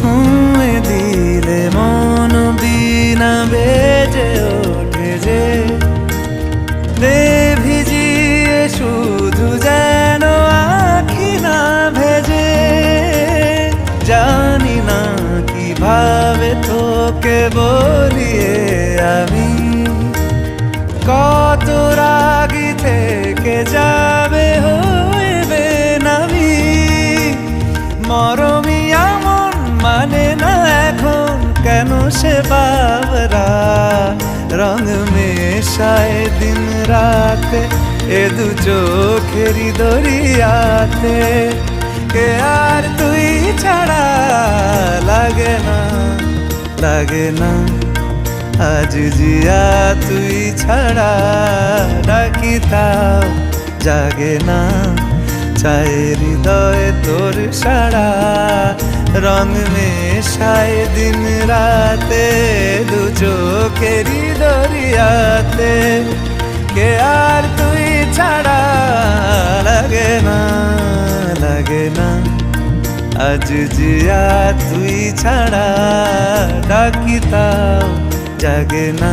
ছুঁয়ে দিলে মন বিনা বেজে ওঠে যে দে ভিজিয়ে শুধু যেন আখি না ভেজে। জানি না কিভাবে তোকে বলিয়ে আমি কত রাগি থেকে যাবে হইবে নামি। মরমি এমন মানে না এখন কেন সে বাবরা রং মেশায় দিন রাতে এ দু চোখেরই দরিয়াতে। কে আর তুই ছাড়া লাগে না লাগে না আজ জিয়া তুই ছাড়া ডাকি তাও জাগে না। চায় হৃদয় তোর সারা রং মেশায় দিন রাতে দু চোখেরই দরিয়াতে। কে আর তুই ছাড়া লাগে না লাগে না আজ জিয়া তুই ছাড়া ডাকি তাও জাগে না।